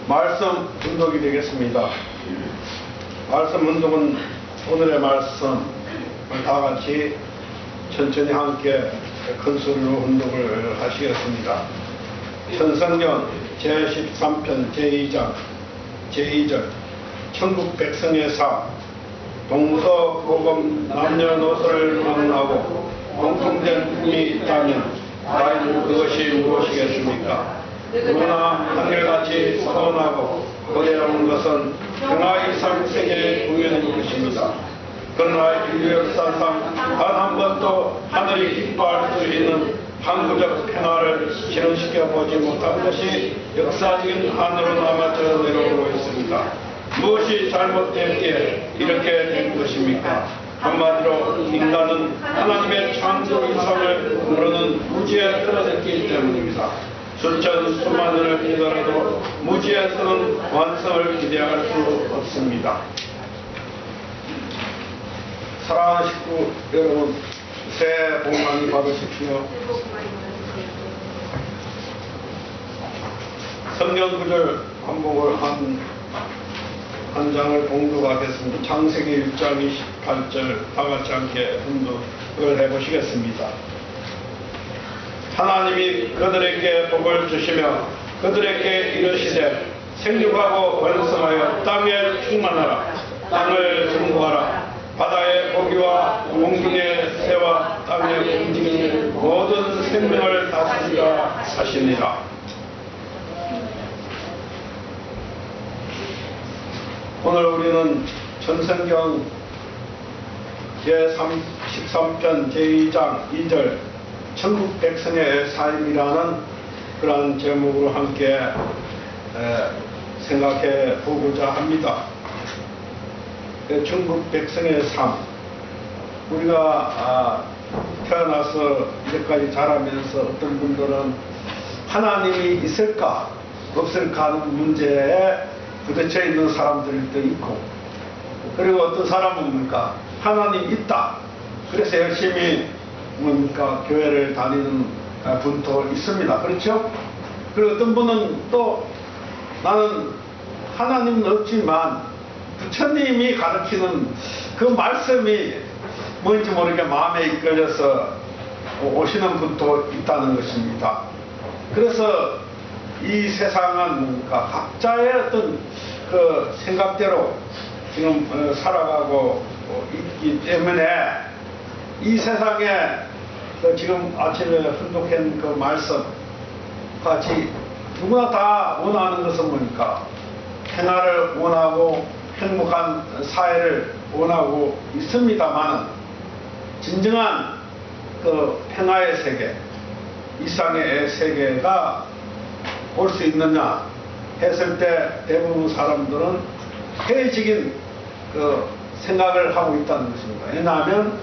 말씀 운동이 되겠습니다. 말씀 운동은 오늘의 말씀 다 같이 천천히 함께 큰 소리로 운동을 하시겠습니다. 천성경 제13편 제2장 제2절 천국 백성의 삶 동서고금 남녀노소를 만나고 공통된 꿈이 있다면 과연 그것이 무엇이겠습니까? 누구나 한결같이 선언하고 거대한 것은 평화 이상 세계의 공연인 것입니다. 그러나 인류 역사상 단 한 번도 하늘이 기뻐할 수 있는 항구적 평화를 실현시켜 보지 못한 것이 역사적인 한으로 남아져 내려오고 있습니다. 무엇이 잘못됐기에 이렇게 된 것입니까? 한마디로 인간은 하나님의 창조 이상을 모르는 무지에 떨어졌기 때문입니다. 수천 수만년을 기다려도 무지에서는 완성을 기대할 수 없습니다. 사랑하는 식구 여러분, 새해 복 많이 받으십시오. 성경 구절 한복을 한 장을 봉독하겠습니다. 창세기 1장 28절 다 같이 함께 봉독을 해보시겠습니다. 하나님이 그들에게 복을 주시며 그들에게 이르시되 생육하고 번성하여 땅에 충만하라. 땅을 정복하라. 바다의 고기와 공중의 새와 땅에 움직이는 모든 생명을 다스리라 하시니라. 오늘 우리는 천성경 제13편 제2장 2절 천국 백성의 삶이라는 그러한 제목으로 함께 생각해 보고자 합니다. 천국 백성의 삶, 우리가 태어나서 이제까지 자라면서 어떤 분들은 하나님이 있을까 없을까 하는 문제에 부딪혀 있는 사람들도 있고, 그리고 어떤 사람은 뭡니까? 하나님 있다. 그래서 열심히 뭡니까? 교회를 다니는 분도 있습니다. 그렇죠? 그리고 어떤 분은 또 나는 하나님은 없지만 부처님이 가르치는 그 말씀이 뭔지 모르게 마음에 이끌려서 오시는 분도 있다는 것입니다. 그래서 이 세상은 뭡니까? 각자의 어떤 그 생각대로 지금 살아가고 있기 때문에 이 세상에 지금 아침에 훈독한 그 말씀 같이 누구나 다 원하는 것은 뭡니까? 평화를 원하고 행복한 사회를 원하고 있습니다만 진정한 그 평화의 세계, 이상의 세계가 올 수 있느냐 했을 때 대부분 사람들은 회의적인 그 생각을 하고 있다는 것입니다. 왜냐하면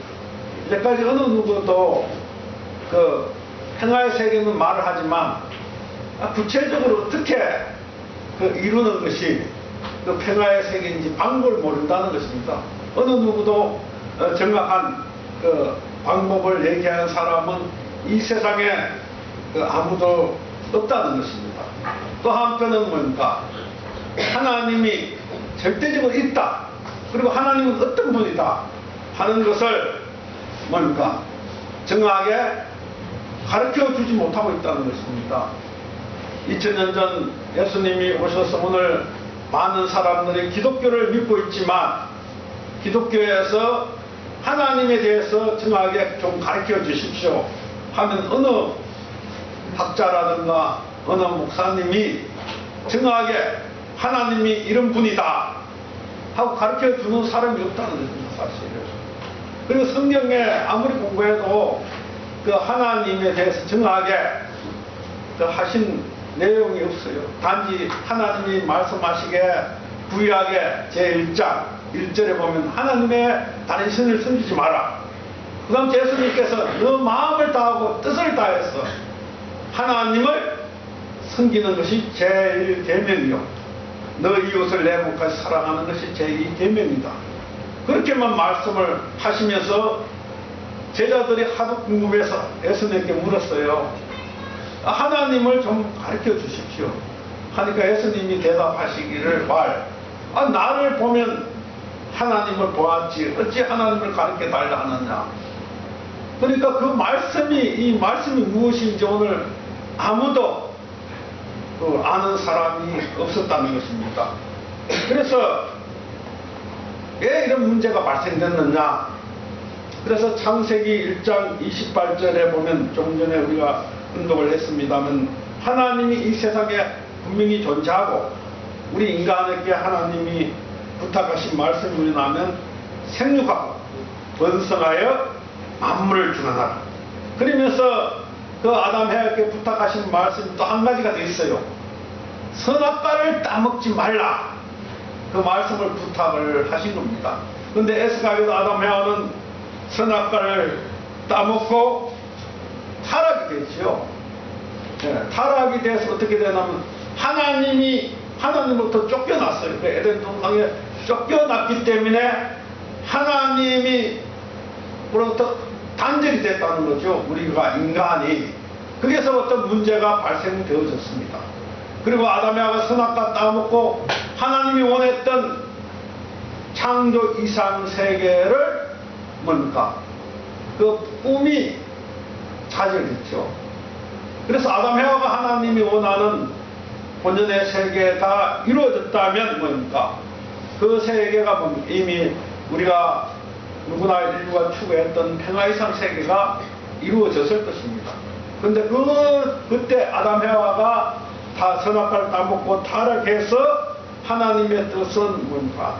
이제까지 어느 누구도 그 평화의 세계는 말을 하지만 구체적으로 어떻게 그 이루는 것이 그 평화의 세계인지 방법을 모른다는 것입니다. 어느 누구도 정확한 그 방법을 얘기하는 사람은 이 세상에 그 아무도 없다는 것입니다. 또 한편은 뭡니까? 하나님이 절대적으로 있다. 그리고 하나님은 어떤 분이다 하는 것을 뭡니까? 정확하게 가르쳐 주지 못하고 있다는 것입니다. 2000년 전 예수님이 오셔서 오늘 많은 사람들이 기독교를 믿고 있지만 기독교에서 하나님에 대해서 정확하게 좀 가르쳐 주십시오 하면 어느 학자라든가 어느 목사님이 정확하게 하나님이 이런 분이다 하고 가르쳐 주는 사람이 없다는 것입니다. 사실은. 그리고 성경에 아무리 공부해도 그 하나님에 대해서 정확하게 그 하신 내용이 없어요. 단지 하나님이 말씀하시기에 구약의 제1장 1절에 보면 하나님의 다른 신을 섬기지 마라. 그 다음 예수님께서 너 마음을 다하고 뜻을 다해서 하나님을 섬기는 것이 제1계명이요 너 이웃을 내 목까지 사랑하는 것이 제2계명이다. 그렇게만 말씀을 하시면서 제자들이 하도 궁금해서 예수님께 물었어요. 하나님을 좀 가르쳐 주십시오. 하니까 예수님이 대답하시기를 나를 보면 하나님을 보았지 어찌 하나님을 가르쳐 달라 하느냐. 그러니까 그 말씀이, 이 말씀이 무엇인지 오늘 아무도 아는 사람이 없었다는 것입니다. 그래서 왜 이런 문제가 발생됐느냐. 그래서 창세기 1장 28절에 보면 좀 전에 우리가 언급을 했습니다만 하나님이 이 세상에 분명히 존재하고 우리 인간에게 하나님이 부탁하신 말씀이 나면 생육하고 번성하여 만물을 주관하라. 그러면서 그 아담 해에게 부탁하신 말씀이 또 한 가지가 더 있어요. 선악과를 따먹지 말라. 그 말씀을 부탁을 하신 겁니다. 그런데 에스가에도 아담 해와는 선악과를 따먹고 타락이 됐죠. 타락이 돼서 어떻게 되냐면 하나님으로부터 쫓겨났어요. 그 에덴 동산에 쫓겨났기 때문에 하나님으로부터 단절이 됐다는 거죠. 우리가 인간이. 거기서부터 문제가 발생되어졌습니다. 그리고 아담에가 선악과 따먹고 하나님이 원했던 창조 이상 세계를 뭡니까? 그 꿈이 좌절됐죠. 그래서 아담 해와가 하나님이 원하는 본연의 세계가 이루어졌다면 뭡니까? 그 세계가 뭡니까? 이미 우리가 누구나 인류가 추구했던 평화 이상 세계가 이루어졌을 것입니다. 그런데 그때 아담 해와가 다 선악과를 따먹고 타락해서 하나님의 뜻은 뭡니까?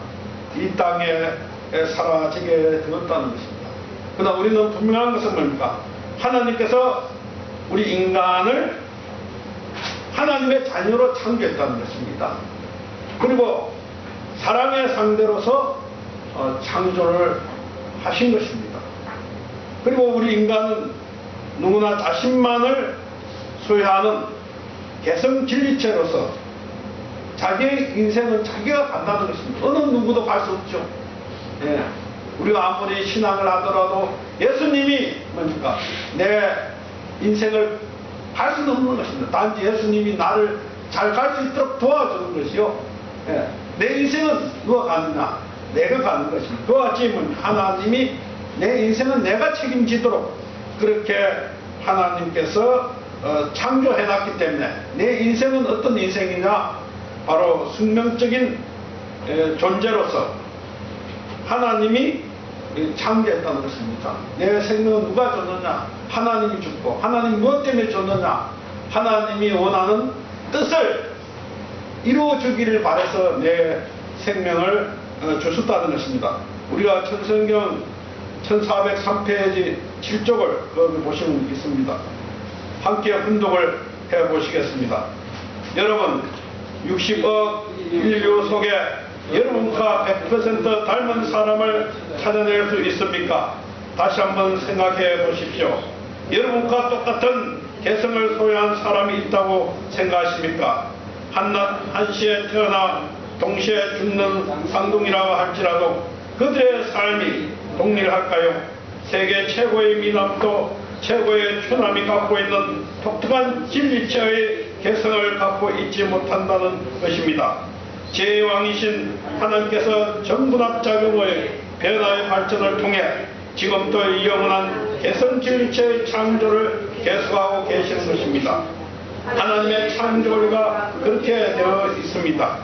이 땅에 사라지게 되었다는 것입니다. 그러나 우리는 분명한 것은 뭡니까? 하나님께서 우리 인간을 하나님의 자녀로 창조했다는 것입니다. 그리고 사랑의 상대로서 창조를 하신 것입니다. 그리고 우리 인간은 누구나 자신만을 소유하는 개성진리체로서 자기의 인생은 자기가 간다는 것입니다. 어느 누구도 갈 수 없죠. 우리가 아무리 신앙을 하더라도 예수님이 뭡니까? 내 인생을 갈 수는 없는 것입니다. 단지 예수님이 나를 잘 갈 수 있도록 도와주는 것이요. 내 인생은 누가 가느냐? 내가 가는 것입니다. 그와 같이 하나님이 내 인생은 내가 책임지도록 그렇게 하나님께서 창조해놨기 때문에 내 인생은 어떤 인생이냐? 바로 숙명적인 존재로서 하나님이 창조했다는 것입니다. 내 생명은 누가 줬느냐? 하나님이 줬고, 하나님이 무엇 때문에 줬느냐? 하나님이 원하는 뜻을 이루어주기를 바라서 내 생명을 주셨다는 것입니다. 우리가 천성경 1403페이지 7쪽을 거기 보시면 있습니다. 함께 훈독을 해보시겠습니다. 여러분, 60억 인류 속에 여러분과 100% 닮은 사람을 찾아낼 수 있습니까? 다시 한번 생각해 보십시오. 여러분과 똑같은 개성을 소유한 사람이 있다고 생각하십니까? 한낮 한시에 태어나 동시에 죽는 쌍둥이라고 할지라도 그들의 삶이 동일할까요? 세계 최고의 미남도 최고의 추남이 갖고 있는 독특한 진리체의 개성을 갖고 있지 못한다는 것입니다. 제 왕이신 하나님께서 전분합작용의 변화의 발전을 통해 지금도 이 영원한 개성 진리체의 창조를 계속하고 계시는 것입니다. 하나님의 창조가 그렇게 되어 있습니다.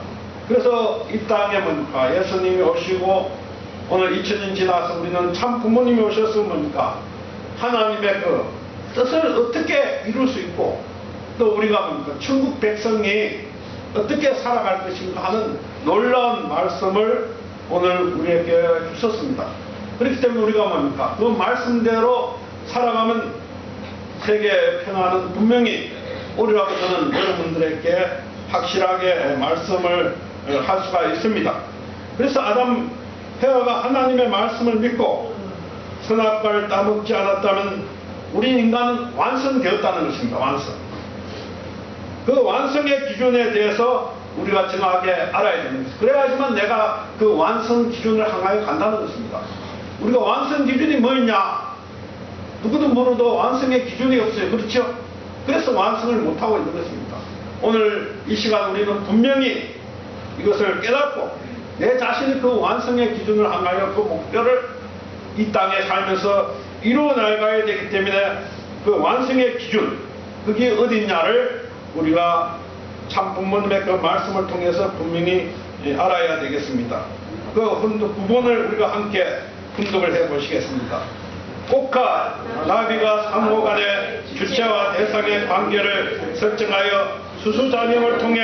그래서 이 땅에 뭡니까? 예수님이 오시고 오늘 2000년 지나서 우리는 참 부모님이 오셨으면 뭡니까? 하나님의 그 뜻을 어떻게 이룰 수 있고 또 우리가 뭡니까? 천국 백성이 어떻게 살아갈 것인가 하는 놀라운 말씀을 오늘 우리에게 주셨습니다. 그렇기 때문에 우리가 뭡니까? 그 말씀대로 살아가면 세계 평화는 분명히 오리라고 저는 여러분들에게 확실하게 말씀을 할 수가 있습니다. 그래서 아담 해와가 하나님의 말씀을 믿고 선악과를 따먹지 않았다면 우리 인간은 완성되었다는 것입니다. 완성. 그 완성의 기준에 대해서 우리가 정확하게 알아야 됩니다. 그래야지만 내가 그 완성 기준을 향하여 간다는 것입니다. 우리가 완성 기준이 뭐였냐? 누구도 모르도 완성의 기준이 없어요. 그렇죠? 그래서 완성을 못하고 있는 것입니다. 오늘 이 시간 우리는 분명히 이것을 깨닫고 내 자신이 그 완성의 기준을 향하여 그 목표를 이 땅에 살면서 이루어 나가야 되기 때문에 그 완성의 기준, 그게 어딨냐를 우리가 참 부모님의 그 말씀을 통해서 분명히 알아야 되겠습니다. 그 부분을 우리가 함께 분석을 해 보시겠습니다. 꽃과 나비가 상호 간의 주체와 대상의 관계를 설정하여 수수작용을 통해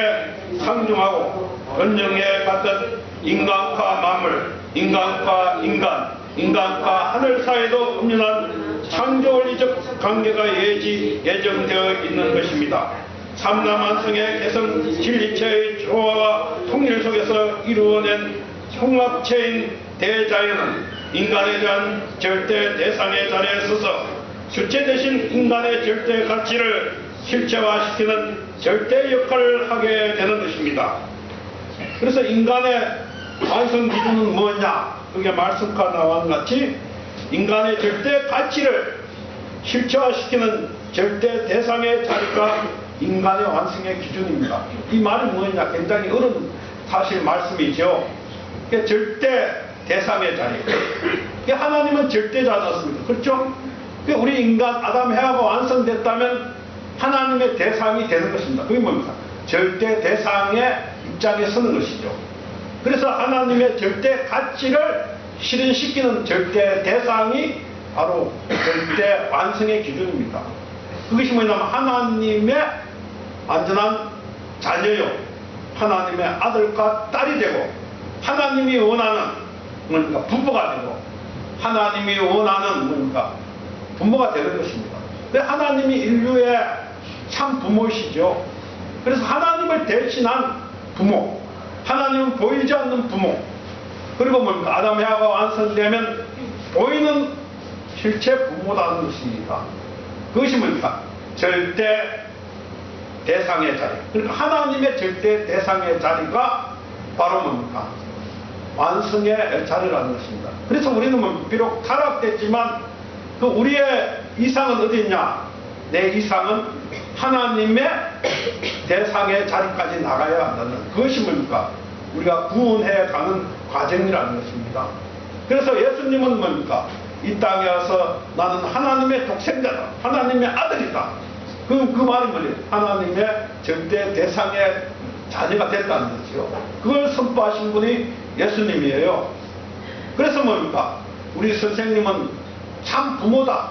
상중하고 번영해 갔던 인간과 만물, 인간과 인간, 인간과 하늘 사이도 엄연한 창조원리적 관계가 예정되어 있는 것입니다. 삼라만성의 개성 진리체의 조화와 통일 속에서 이루어낸 총합체인 대자연은 인간에 대한 절대 대상의 자리에 서서 주체 대신 인간의 절대 가치를 실체화시키는 절대 역할을 하게 되는 것입니다. 그래서 인간의 완성 기준은 뭐냐? 그게 말씀과 나와 같이 인간의 절대 가치를 실체화시키는 절대 대상의 자리가 인간의 완성의 기준입니다. 이 말이 뭐냐? 굉장히 어려운 사실 말씀이죠. 절대 대상의 자리. 하나님은 절대자였습니다. 그렇죠? 우리 인간 아담 해와가 완성됐다면 하나님의 대상이 되는 것입니다. 그게 뭡니까? 절대 대상의 입장에 서는 것이죠. 그래서 하나님의 절대 가치를 실현시키는 절대 대상이 바로 절대 완성의 기준입니다. 그것이 뭐냐면 하나님의 완전한 자녀요, 하나님의 아들과 딸이 되고, 하나님이 원하는 뭔가 부부가 되고, 하나님이 원하는 뭔가 부모가 되는 것입니다. 하나님이 인류의 참 부모시죠. 그래서 하나님을 대신한 부모, 하나님은 보이지 않는 부모, 그리고 뭡니까? 아담 해와가 완성되면 보이는 실체 부모라는 것입니다. 그것이 뭡니까? 절대 대상의 자리. 그러니까 하나님의 절대 대상의 자리가 바로 뭡니까? 완성의 자리라는 것입니다. 그래서 우리는 뭐 비록 타락됐지만 그 우리의 이상은 어디 있냐? 내 이상은 하나님의 대상의 자리까지 나가야 한다는 그것이 뭡니까? 우리가 구원해 가는 과정이라는 것입니다. 그래서 예수님은 뭡니까? 이 땅에 와서 나는 하나님의 독생자다, 하나님의 아들이다. 그 말이 뭐예요? 하나님의 절대 대상의 자녀가 됐다는 거죠. 그걸 선포하신 분이 예수님이에요. 그래서 뭡니까? 우리 선생님은 참 부모다.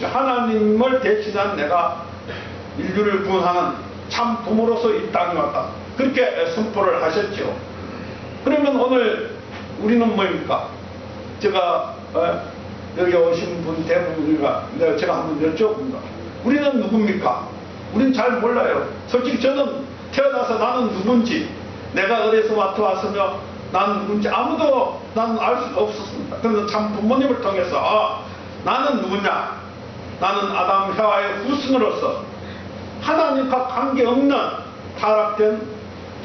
하나님을 대신한 내가 인류를 구원하는 참 부모로서 이 땅에 왔다. 그렇게 선포를 하셨죠. 그러면 오늘 우리는 뭡니까? 제가 여기 오신 분 대부분이가 제가 한번 여쭤봅니다. 우리는 누굽니까? 우리는 잘 몰라요. 솔직히 저는 태어나서 나는 누군지, 내가 어디서 왔으며 나는 누군지 아무도 나는 알 수가 없었습니다. 그런데 참 부모님을 통해서 나는 누구냐? 나는 아담 해와의 후손으로서 하나님과 관계없는 타락된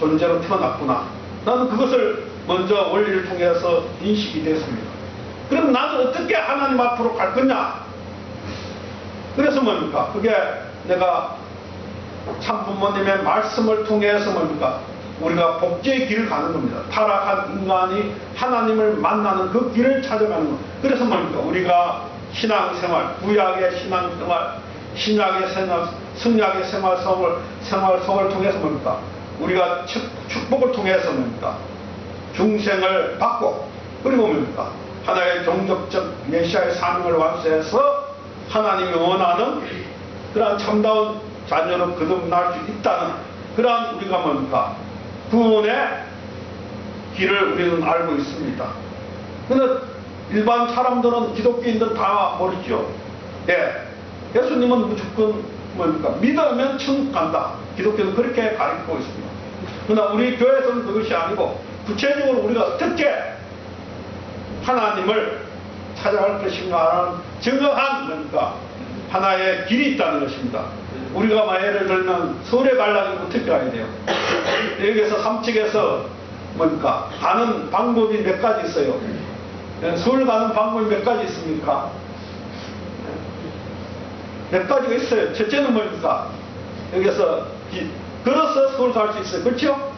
존재로 태어났구나. 나는 그것을 먼저 원리를 통해서 인식이 됐습니다. 그럼 나는 어떻게 하나님 앞으로 갈 거냐? 그래서 뭡니까? 그게 내가 참 부모님의 말씀을 통해서 뭡니까? 우리가 복제의 길을 가는 겁니다. 타락한 인간이 하나님을 만나는 그 길을 찾아가는 겁니다. 그래서 뭡니까? 우리가 신앙생활, 구약의 신앙생활, 신약의 생활, 성약의 생활성을 통해서 뭡니까? 우리가 축복을 통해서 뭡니까? 중생을 받고, 그리고 뭡니까? 하나의 종족적 메시아의 사명을 완수해서 하나님이 원하는 그러한 참다운 자녀로 거듭날 수 있다는 그러한 우리가 뭡니까? 구원의 길을 우리는 알고 있습니다. 그런데 일반 사람들은, 기독교인들은 다 모르죠. 예. 예수님은 무조건 뭡니까? 믿으면 천국 간다. 기독교는 그렇게 가르치고 있습니다. 그러나 우리 교회에서는 그것이 아니고 구체적으로 우리가 어떻게 하나님을 찾아갈 것인가라는 정확한 뭡니까? 하나의 길이 있다는 것입니다. 우리가 예를 들면 서울에 가려면 어떻게 가야 돼요? 여기서 삼척에서 뭡니까? 가는 방법이 몇 가지 있어요. 서울 가는 방법이 몇 가지 있습니까? 몇 가지가 있어요. 첫째는 뭡니까? 여기서 걸어서 서울 갈 수 있어요. 그렇죠?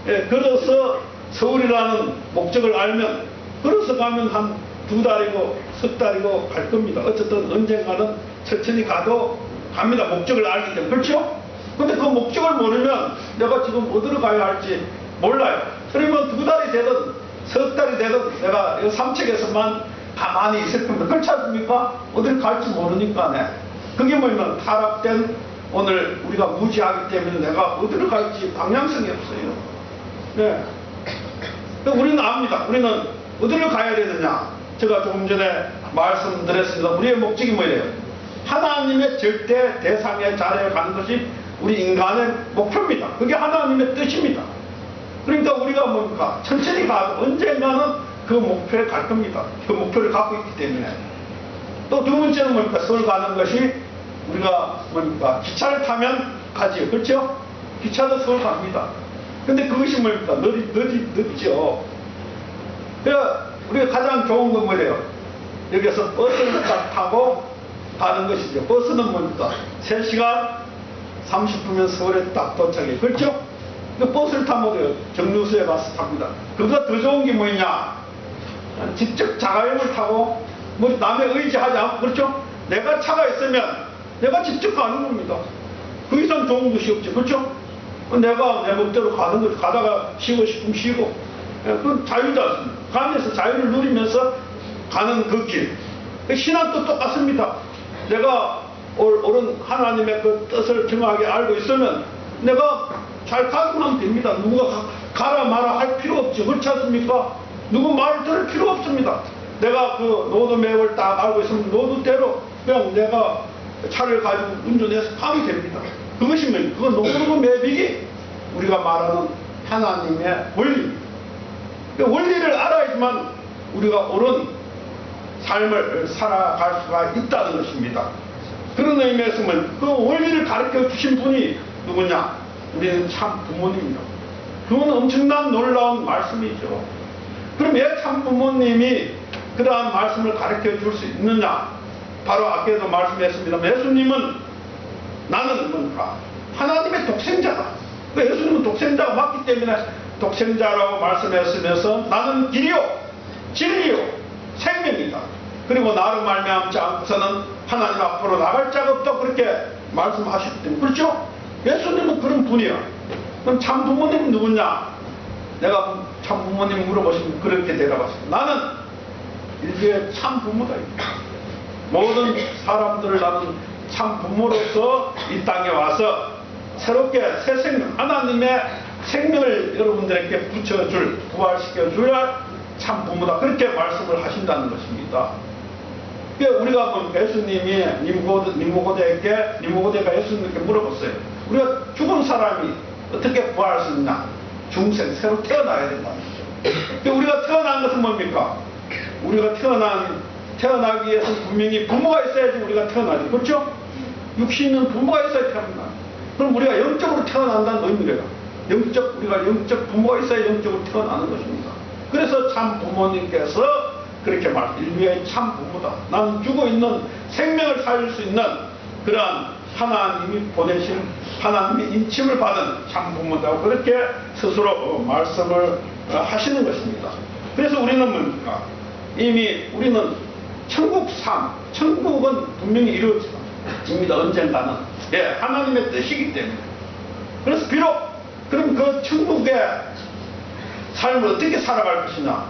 예, 걸어서 서울이라는 목적을 알면 걸어서 가면 한 2달이고 석 달이고 갈 겁니다. 어쨌든 언젠가는 천천히 가도 갑니다. 목적을 알기 때문에. 그렇죠? 근데 그 목적을 모르면 내가 지금 어디로 가야 할지 몰라요. 그러면 2달이 되든 석 달이 되든 내가 이 삼척에서만 가만히 있을 겁니다. 그렇지 않습니까? 어디를 갈지 모르니까. 네. 그게 뭐냐면 타락된 오늘 우리가 무지하기 때문에 내가 어디로 갈지 방향성이 없어요. 네. 우리는 압니다. 우리는 어디로 가야 되느냐? 제가 조금 전에 말씀드렸습니다. 우리의 목적이 뭐예요? 하나님의 절대 대상의 자리에 가는 것이 우리 인간의 목표입니다. 그게 하나님의 뜻입니다. 그러니까 우리가 뭡니까? 천천히 가도 언젠가는 그 목표에 갈 겁니다. 그 목표를 갖고 있기 때문에. 또 두 번째는 뭡니까? 서울 가는 것이 우리가 뭡니까? 기차를 타면 가지요. 그렇죠? 기차도 서울 갑니다. 근데 그것이 뭡니까? 늦죠. 그러니까 우리가 가장 좋은 건 뭐예요? 여기서 버스를 딱 타고 가는 것이죠. 버스는 뭡니까? 3시간 30분이면 서울에 딱 도착해요. 그렇죠? 그 버스를 타면 정류소에 가서 탑니다. 그보다 더 좋은 게 뭐냐? 직접 자가용을 타고 뭐 남의 의지하지 않고, 그렇죠? 내가 차가 있으면 내가 직접 가는 겁니다. 그 이상 좋은 것이 없죠. 그렇죠? 내가 내 멋대로 가는 거죠. 가다가 쉬고 싶으면 쉬고. 그건 자유지 않습니다. 가면서 자유를 누리면서 가는 그 길. 신앙도 똑같습니다. 내가 옳은 하나님의 그 뜻을 정확하게 알고 있으면 내가 잘 가기만 하면 됩니다. 누구가 가라 마라 할 필요 없죠. 그렇지 않습니까? 누구 말을 들을 필요 없습니다. 내가 그 노드맵을 딱 알고 있으면 노드대로 그냥 내가 차를 가지고 운전해서 가면 됩니다. 그것이 뭐예요? 그건 노드맵이 우리가 말하는 하나님의 원리입니다. 그 원리를 알아야지만 우리가 옳은 삶을 살아갈 수가 있다는 것입니다. 그런 의미에서 그 원리를 가르쳐 주신 분이 누구냐? 우리는 참 부모님이죠. 그건 엄청난 놀라운 말씀이죠. 그럼 왜 참 부모님이 그러한 말씀을 가르쳐 줄 수 있느냐? 바로 아까도 말씀했습니다. 예수님은 나는 뭔가 하나님의 독생자다. 예수님은 독생자가 맞기 때문에 독생자라고 말씀했으면서 나는 길이요 진리요 생명이다. 그리고 나로 말미암지 않고서는 하나님 앞으로 나갈 자가 없다. 그렇게 말씀하셨기 때문에. 그렇죠? 예수님은 그런 분이야. 그럼 참 부모님은 누구냐? 내가 참 부모님 물어보시면 그렇게 대답하십니다. 나는 인류의 참 부모다. 모든 사람들을 나는 참 부모로서 이 땅에 와서 새롭게 새 생명, 하나님의 생명을 여러분들에게 붙여줄, 부활시켜줄 참 부모다. 그렇게 말씀을 하신다는 것입니다. 우리가 예수님이 니무고데가 예수님께 물어봤어요. 우리가 죽은 사람이 어떻게 부활할 수 있냐? 중생, 새로 태어나야 된다는 거죠. 우리가 태어난 것은 뭡니까? 우리가 태어나기 위해서는 분명히 부모가 있어야지 우리가 태어나지. 그렇죠? 육신은 부모가 있어야 태어난다. 그럼 우리가 영적으로 태어난다는 의미래요. 우리가 영적 부모가 있어야 영적으로 태어나는 것입니다. 그래서 참 부모님께서 그렇게 인류의 참 부모다. 나는 죽어있는 생명을 살릴 수 있는 그러한 하나님이 보내신 하나님의 인침을 받은 참 부모다. 그렇게 스스로 말씀을 하시는 것입니다. 그래서 우리는 뭡니까? 이미 우리는 천국 삶, 천국은 분명히 이루어집니다. 언젠가는. 예, 하나님의 뜻이기 때문에. 그래서 비록 그럼 그 천국의 삶을 어떻게 살아갈 것이냐?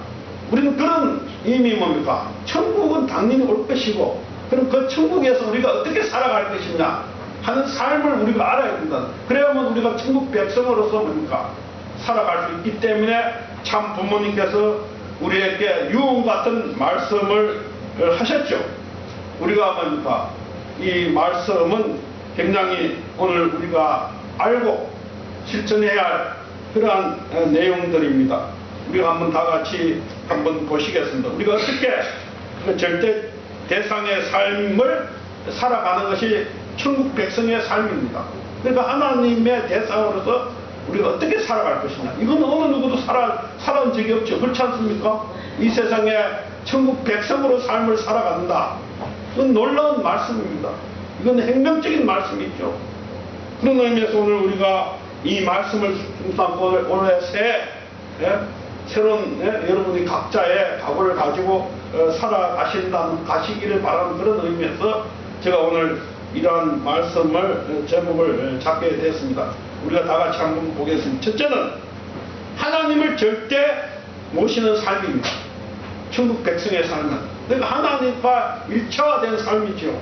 우리는 그런 이미 뭡니까? 천국은 당연히 올 것이고, 그럼 그 천국에서 우리가 어떻게 살아갈 것이냐 하는 삶을 우리가 알아야 된다. 그래야만 우리가 천국 백성으로서 뭡니까? 살아갈 수 있기 때문에 참 부모님께서 우리에게 유언 같은 말씀을 하셨죠. 우리가 뭡니까? 이 말씀은 굉장히 오늘 우리가 알고 실천해야 할 그러한 내용들입니다. 우리가 한번 다 같이 한번 보시겠습니다. 우리가 어떻게 그 절대 대상의 삶을 살아가는 것이 천국 백성의 삶입니다. 그러니까 하나님의 대상으로서 우리가 어떻게 살아갈 것이냐. 이건 어느 누구도 살아온 적이 없죠. 그렇지 않습니까? 이 세상에 천국 백성으로 삶을 살아간다. 이건 놀라운 말씀입니다. 이건 행명적인 말씀이죠. 그런 의미에서 오늘 우리가 이 말씀을 품고 오늘 새로운 여러분이 각자의 각오를 가지고 가시기를 바라는 그런 의미에서 제가 오늘 이러한 말씀을 제목을 잡게 됐습니다. 우리가 다 같이 한번 보겠습니다. 첫째는 하나님을 절대 모시는 삶입니다. 천국 백성의 삶은 그러니까 하나님과 일체화된 삶이죠.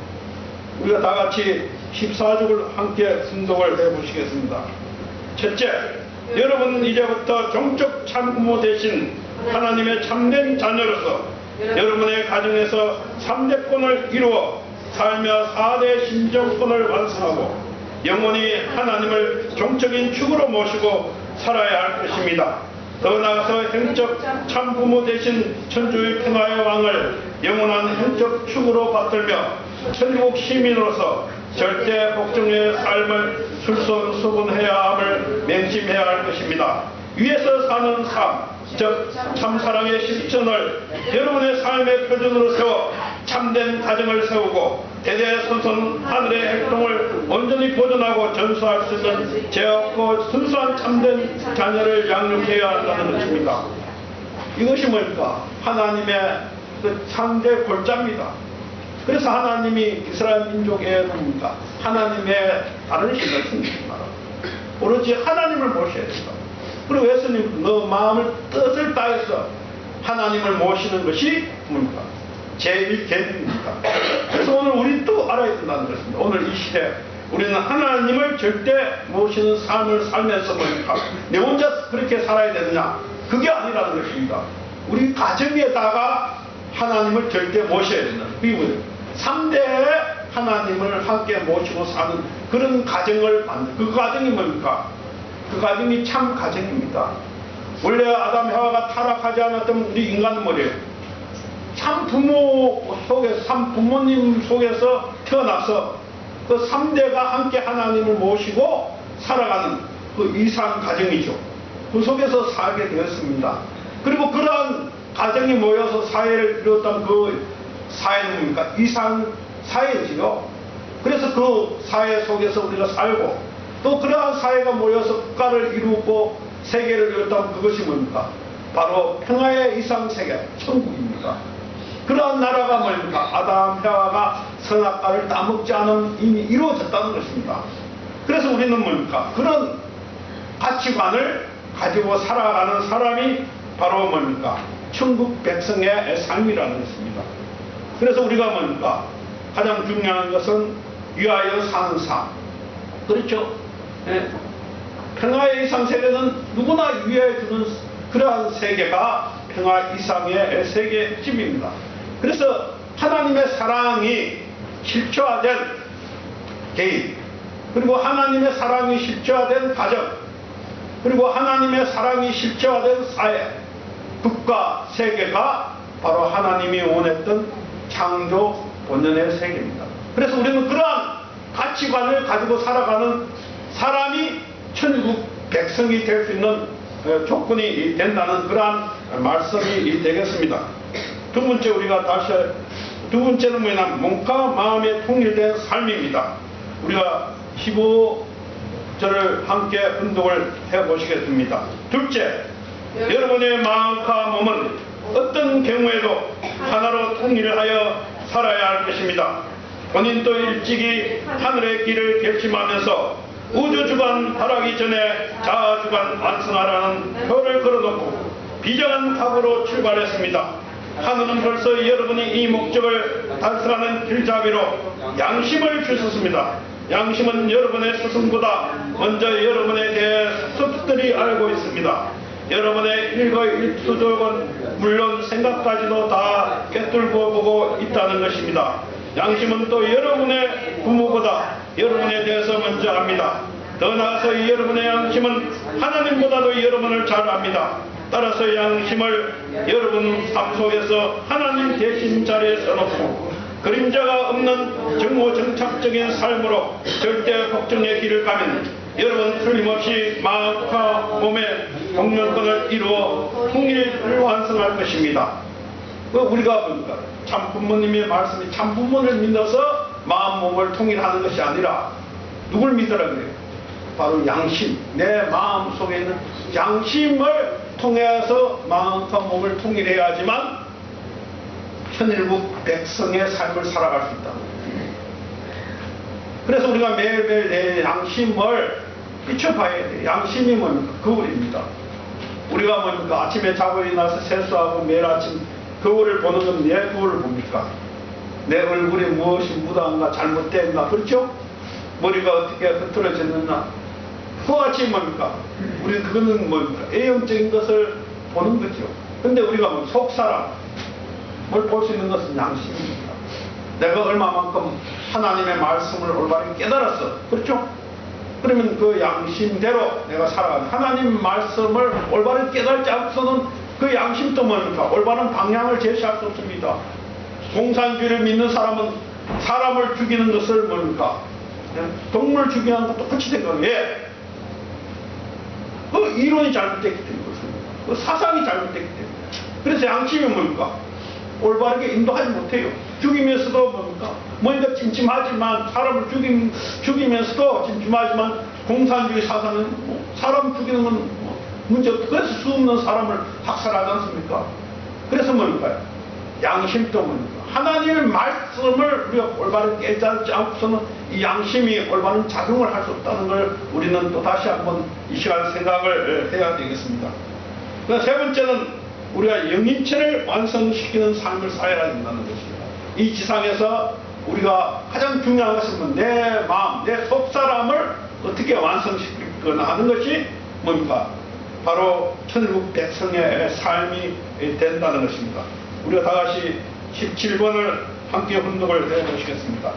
우리가 다 같이 14쪽을 함께 순독을 해보시겠습니다. 첫째, 여러분은 이제부터 종족 참부모 대신 하나님의 참된 자녀로서 여러분의 가정에서 3대권을 이루어 살며 4대 신정권을 완성하고 영원히 하나님을 종적인 축으로 모시고 살아야 할 것입니다. 더 나아가서 형적 참부모 대신 천주의 평화의 왕을 영원한 형적 축으로 받들며 천국 시민으로서 절대 복종의 삶을 술손수분해야 함을 맹심해야 할 것입니다. 위에서 사는 삶, 즉 참사랑의 실천을 여러분의 삶의 표준으로 세워 참된 가정을 세우고 대대손손 하늘의 행동을 온전히 보존하고 전수할 수 있는 죄없고 순수한 참된 자녀를 양육해야 한다는 것입니다. 이것이 뭘까? 하나님의 그 상대 골자입니다. 그래서 하나님이 이스라엘 민족에 뭡니까? 하나님의 다른 신을 숨깁니다. 오로지 하나님을 모셔야 된다. 그리고 예수님 너 마음을 뜻을 다해서 하나님을 모시는 것이 뭡니까? 제일 계명입니다. 그래서 오늘 우리 또 알아야 된다는 것입니다. 오늘 이 시대 우리는 하나님을 절대 모시는 삶을 살면서 뭡니까? 내 혼자 그렇게 살아야 되느냐? 그게 아니라는 것입니다. 우리 가정에다가 하나님을 절대 모셔야 된다. 그게 뭐예요? 3대의 하나님을 함께 모시고 사는 그런 가정을 만든 그 가정이 뭡니까? 그 가정이 참 가정입니다. 원래 아담 해와가 타락하지 않았던 우리 인간은 뭐래요? 참 부모 속에서, 참 부모님 속에서 태어나서 그 3대가 함께 하나님을 모시고 살아가는 그 이상 가정이죠. 그 속에서 살게 되었습니다. 그리고 그러한 가정이 모여서 사회를 이루었던 그 사회는 뭡니까? 이상 사회지요. 그래서 그 사회 속에서 우리가 살고 또 그러한 사회가 모여서 국가를 이루고 세계를 이루었던 그것이 뭡니까? 바로 평화의 이상 세계, 천국입니다. 그러한 나라가 뭡니까? 아담, 해와가 선악과를 따먹지 않은 이미 이루어졌다는 것입니다. 그래서 우리는 뭡니까? 그런 가치관을 가지고 살아가는 사람이 바로 뭡니까? 천국 백성의 삶이라는 것입니다. 그래서 우리가 뭡니까? 가장 중요한 것은 위하여 사는 삶. 그렇죠? 네. 평화의 이상 세계는 누구나 위에 두는 그러한 세계가 평화 이상의 세계의 핵심입니다. 그래서 하나님의 사랑이 실체화된 개인, 그리고 하나님의 사랑이 실체화된 가정, 그리고 하나님의 사랑이 실체화된 사회, 국가, 세계가 바로 하나님이 원했던 창조 본연의 세계입니다. 그래서 우리는 그러한 가치관을 가지고 살아가는 사람이 천국 백성이 될 수 있는 조건이 된다는 그러한 말씀이 되겠습니다. 두 번째 두 번째는 뭐냐면 몸과 마음에 통일된 삶입니다. 우리가 15절을 함께 분독을 해보시겠습니다. 둘째, 여러분의 마음과 몸은 어떤 경우에도 하나로 통일하여 살아야 할 것입니다. 본인도 일찍이 하늘의 길을 결심하면서 우주주간 타락이 전에 자아주간 완성하라는 표를 걸어놓고 비정한 각오로 출발했습니다. 하늘은 벌써 여러분이 이 목적을 달성하는 길잡이로 양심을 주셨습니다. 양심은 여러분의 스승보다 먼저 여러분에 대해 섭들이 알고 있습니다. 여러분의 일거일투족은 물론 생각까지도 다 꿰뚫고 보고 있다는 것입니다. 양심은 또 여러분의 부모보다 여러분에 대해서 먼저 압니다. 더 나아가서 여러분의 양심은 하나님보다도 여러분을 잘 압니다. 따라서 양심을 여러분 삶 속에서 하나님 대신 자리에 서놓고 그림자가 없는 정오정착적인 삶으로 절대 복종의 길을 가면 여러분 틀림없이 마음과 몸의 동력권을 이루어 통일을 완성할 것입니다. 우리가 뭡니까? 참 부모님의 말씀이 참 부모를 믿어서 마음 몸을 통일하는 것이 아니라 누굴 믿으라 그래요? 바로 양심, 내 마음 속에 있는 양심을 통해서 마음과 몸을 통일해야지만 천일국 백성의 삶을 살아갈 수 있다. 그래서 우리가 매일매일 내 양심을 비춰봐야 돼. 양심이 뭡니까? 거울입니다. 우리가 뭡니까? 아침에 자고 일어나서 세수하고 매일 아침 거울을 보는 건 내 거울을 봅니까? 내 얼굴에 무엇이 묻어있나 잘못됐나, 그렇죠? 머리가 어떻게 흐트러졌느냐, 그와 같이 뭡니까? 우리는 그거는 뭡니까? A형적인 것을 보는 거죠. 근데 우리가 뭐 속사람을 볼 수 있는 것은 양심입니다. 내가 얼마만큼 하나님의 말씀을 올바르게 깨달았어, 그렇죠? 그러면 그 양심대로 내가 살아가는, 하나님 말씀을 올바르게 깨달지 않고서는 그 양심도 뭡니까? 올바른 방향을 제시할 수 없습니다. 공산주의를 믿는 사람은 사람을 죽이는 것을 뭡니까? 동물 죽이는 것도 똑같이 생각해. 그 이론이 잘못됐기 때문에 그렇습니다. 그 사상이 잘못됐기 때문에. 그래서 양심이 뭡니까? 올바르게 인도하지 못해요. 죽이면서도 뭡니까? 뭔가 찜찜하지만, 사람을 죽이면서도 찜찜하지만, 공산주의 사상은 사람 죽이는 건 문제 없고, 그래서 수 없는 사람을 학살하지 않습니까? 그래서 뭡니까? 양심도 뭡니까? 하나님의 말씀을 우리가 올바르게 깨닫지 않고서는 이 양심이 올바른 작용을 할 수 없다는 걸 우리는 또 다시 한번 이 시간 생각을 해야 되겠습니다. 세 번째는 우리가 영인체를 완성시키는 삶을 살아야 된다는 것입니다. 이 지상에서 우리가 가장 중요한 것은 내 마음, 내 속사람을 어떻게 완성시키거나 하는 것이 뭡니까? 바로 천국 백성의 삶이 된다는 것입니다. 우리가 다 같이 17번을 함께 훈독을 해보시겠습니다.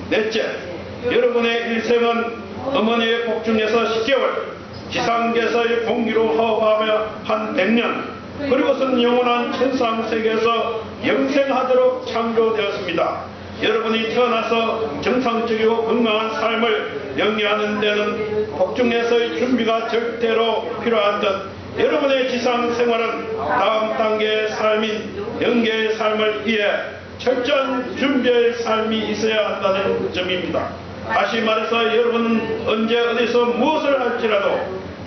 넷째, 여러분의 일생은 어머니의 복중에서 10개월, 지상계에서의 공기로 허업하며 한 100년, 그리고선 영원한 천상세계에서 영생하도록 창조되었습니다. 여러분이 태어나서 정상적이고 건강한 삶을 영위하는 데는 복중에서의 준비가 절대로 필요한 듯, 여러분의 지상 생활은 다음 단계의 삶인 영계의 삶을 위해 철저한 준비의 삶이 있어야 한다는 점입니다. 다시 말해서 여러분은 언제 어디서 무엇을 할지라도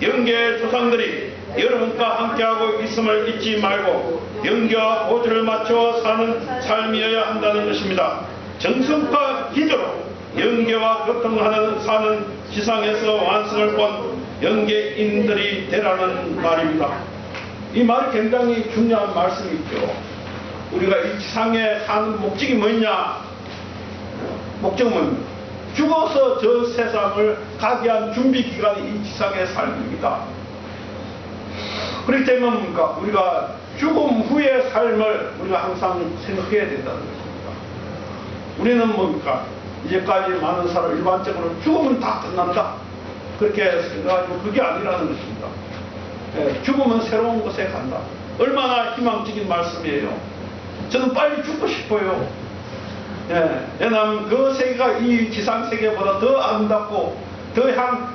영계의 조상들이 여러분과 함께하고 있음을 잊지 말고 영계와 호주를 맞춰 사는 삶이어야 한다는 것입니다. 정성과 기도로 영계와 교통하는 사는 지상에서 완성을 본 영계인들이 되라는 말입니다. 이 말이 굉장히 중요한 말씀이죠. 우리가 이 지상에 사는 목적이 뭐냐? 목적은 뭡니까? 죽어서 저 세상을 가게 한 준비 기간이 이 지상의 삶입니다. 그렇기 때문에 뭡니까? 우리가 죽음 후의 삶을 우리가 항상 생각해야 된다는 것입니다. 우리는 뭡니까? 이제까지 많은 사람 일반적으로 죽으면 다 끝난다, 그렇게 생각하지만 그게 아니라는 것입니다. 죽으면 새로운 곳에 간다. 얼마나 희망적인 말씀이에요. 저는 빨리 죽고 싶어요. 왜냐하면 그 세계가 이 지상 세계보다 더 아름답고 더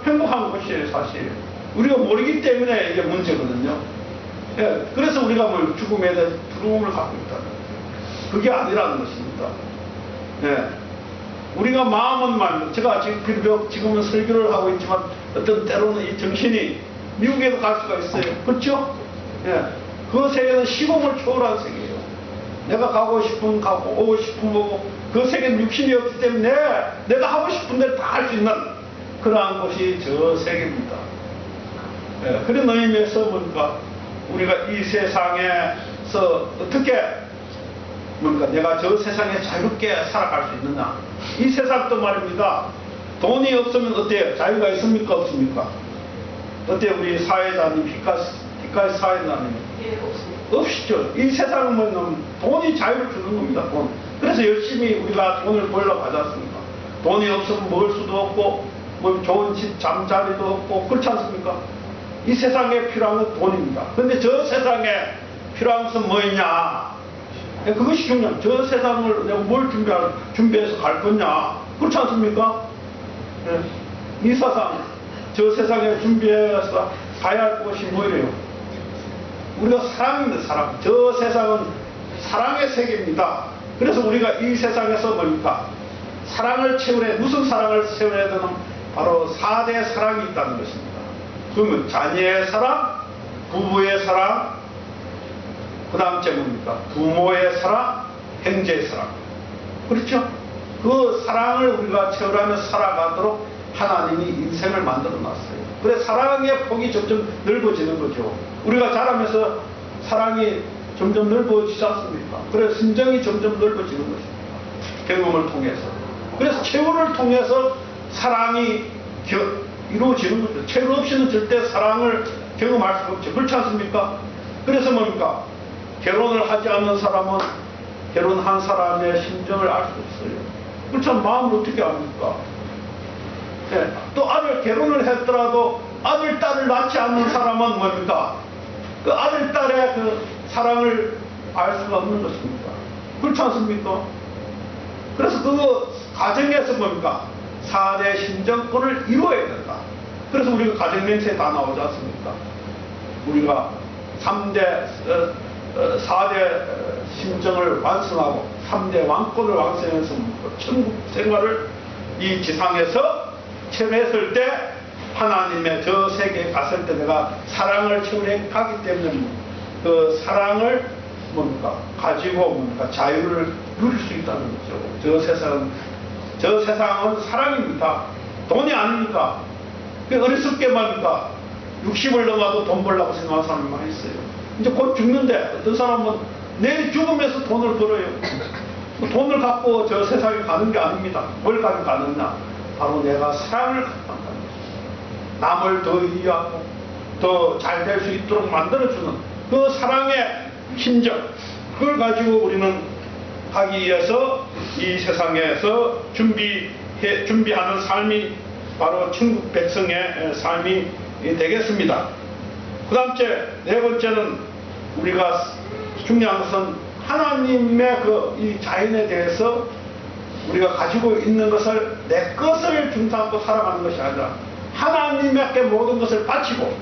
행복한 곳이에요. 사실 우리가 모르기 때문에 이게 문제거든요. 그래서 우리가 뭐 죽음에 대해서 두려움을 갖고 있다는 거예요. 그게 아니라는 것입니다. 우리가 마음은 말입니다. 제가 지금은 설교를 하고 있지만 어떤 때로는 이 정신이 미국에도 갈 수가 있어요. 그렇죠? 그 세계는 시공을 초월한 세계예요. 내가 가고 싶으면 가고 오고 싶으면 오고, 그 세계는 육신이 없기 때문에 내가 하고 싶은 대로 다 할 수 있는 그러한 곳이 저 세계입니다. 그런 의미에서 보니까 우리가 이 세상에서 어떻게 내가 저 세상에 자유롭게 살아갈 수 있느냐. 이 세상도 말입니다. 돈이 없으면 어때요? 자유가 있습니까? 없습니까? 어때요? 우리 사회자님, 피카스 사회자님? 없시죠. 이 세상은 뭐냐면 돈이 자유를 주는 겁니다. 돈. 그래서 열심히 우리가 돈을 벌려고 하지 않습니까? 돈이 없으면 먹을 수도 없고, 뭐 좋은 집, 잠자리도 없고, 그렇지 않습니까? 이 세상에 필요한 건 돈입니다. 그런데 저 세상에 필요한 것은 뭐냐? 그것이 중요해요. 저 세상을 내가 뭘 준비해서 갈 거냐? 그렇지 않습니까? 이 세상, 저 세상에 준비해서 가야 할 것이 뭐예요? 우리가 사랑입니다. 사랑. 저 세상은 사랑의 세계입니다. 그래서 우리가 이 세상에서 뭡니까? 사랑을 채우려, 무슨 사랑을 채우려야 되는 바로 4대 사랑이 있다는 것입니다. 그러면 자녀의 사랑, 부부의 사랑, 그 다음째 뭡니까? 부모의 사랑, 형제의 사랑. 그렇죠? 그 사랑을 우리가 체험하며 살아가도록 하나님이 인생을 만들어 놨어요. 그래 사랑의 폭이 점점 넓어지는 거죠. 우리가 자라면서 사랑이 점점 넓어지지 않습니까? 그래 심정이 점점 넓어지는 것입니다. 경험을 통해서. 그래서 최후를 통해서 사랑이 이루어지는 거죠. 최후 없이는 절대 사랑을 경험할 수가 없죠. 그렇지 않습니까? 그래서 뭡니까? 결혼을 하지 않는 사람은 결혼한 사람의 심정을 알 수 없어요. 그렇지 않으면 마음을 어떻게 압니까? 네. 또 결혼을 했더라도 아들, 딸을 낳지 않는 사람은 뭡니까? 그 아들, 딸의 그 사랑을 알 수가 없는 것입니다. 그렇지 않습니까? 그래서 그 가정에서 뭡니까? 4대 심정권을 이루어야 된다. 그래서 우리가 가정명세에 다 나오지 않습니까? 우리가 4대 심정을 완성하고 3대 왕권을 완성해서 천국 생활을 이 지상에서 체험했을 때 하나님의 저 세계에 갔을 때 내가 사랑을 체험해 가기 때문에 그 사랑을 뭡니까? 가지고 뭡니까? 자유를 누릴 수 있다는 거죠. 저 세상은 사랑입니다. 돈이 아닙니까? 어리석게 말입니까? 60을 넘어도 돈 벌려고 생각하는 사람이 많이 있어요. 이제 곧 죽는데 어떤 사람은 내일 죽으면서 돈을 벌어요. 돈을 갖고 저 세상에 가는 게 아닙니다. 뭘 가지고 가느냐? 바로 내가 사랑을 갖고 간다는 것입니다. 남을 더 이해하고 더 잘 될 수 있도록 만들어주는 그 사랑의 심정, 그걸 가지고 우리는 하기 위해서 이 세상에서 준비하는 삶이 바로 천국 백성의 삶이 되겠습니다. 그 다음째, 네 번째는 우리가 중요한 것은 하나님의 이 자연에 대해서 우리가 가지고 있는 것을 내 것을 중심하고 살아가는 것이 아니라 하나님께 모든 것을 바치고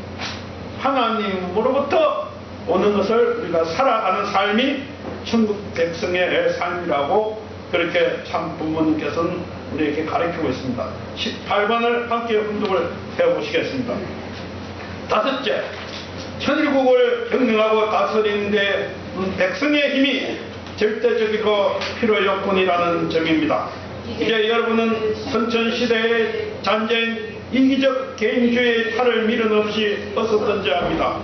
하나님으로부터 오는 것을 우리가 살아가는 삶이 천국 백성의 삶이라고 그렇게 참 부모님께서는 우리에게 가르치고 있습니다. 18번을 함께 훈독을 해보시겠습니다. 다섯째, 천일국을 경영하고 다스리는데 백성의 힘이 절대적이고 필요 요건이라는 점입니다. 이제 여러분은 선천시대의 잔재인 이기적 개인주의의 탈을 미련 없이 벗어던져야 합니다.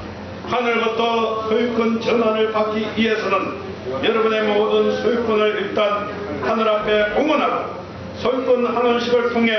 하늘부터 소유권 전환을 받기 위해서는 여러분의 모든 소유권을 일단 하늘 앞에 공헌하고 소유권 환원식을 통해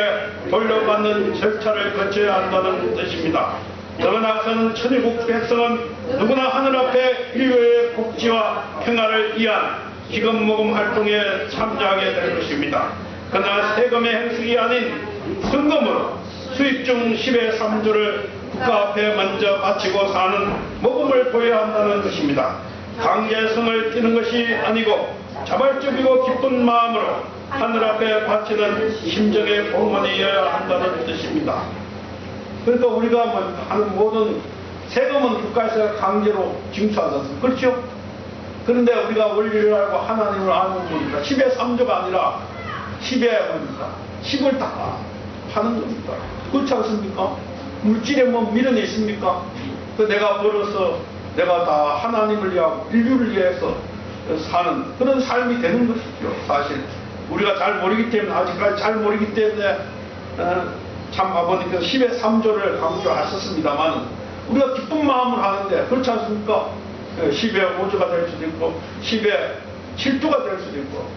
돌려받는 절차를 거쳐야 한다는 뜻입니다. 더 나아가서는 천일국 백성은 누구나 하늘 앞에 인류의 복지와 평화를 위한 기금모금 활동에 참여하게 될 것입니다. 그러나 세금의 행색이 아닌 성금으로 수입 중 10의 3조를 국가 앞에 먼저 바치고 사는 모금을 보여야 한다는 것입니다. 강제성을 띠는 것이 아니고 자발적이고 기쁜 마음으로 하늘 앞에 바치는 심정의 공헌이어야 한다는 뜻입니다. 그러니까 우리가 하는 모든 세금은 국가에서 강제로 징수하지 않습니까? 그렇죠? 그런데 우리가 원리를 알고 하나님을 알고 보니까 10의 3조가 아니라 10의 뭡니까? 10을 다 하는 겁니다. 그렇지 않습니까? 물질에 뭐 미련이 있습니까? 그 내가 벌어서 내가 다 하나님을 위하고 인류를 위해서 사는 그런 삶이 되는 것이죠. 사실 우리가 잘 모르기 때문에 아직까지 잘 모르기 때문에 참 아버님께서 10의 3조를 강조하셨습니다만 우리가 기쁜 마음을 하는데 그렇지 않습니까? 10의 5조가 될 수도 있고 10의 7조가 될 수도 있고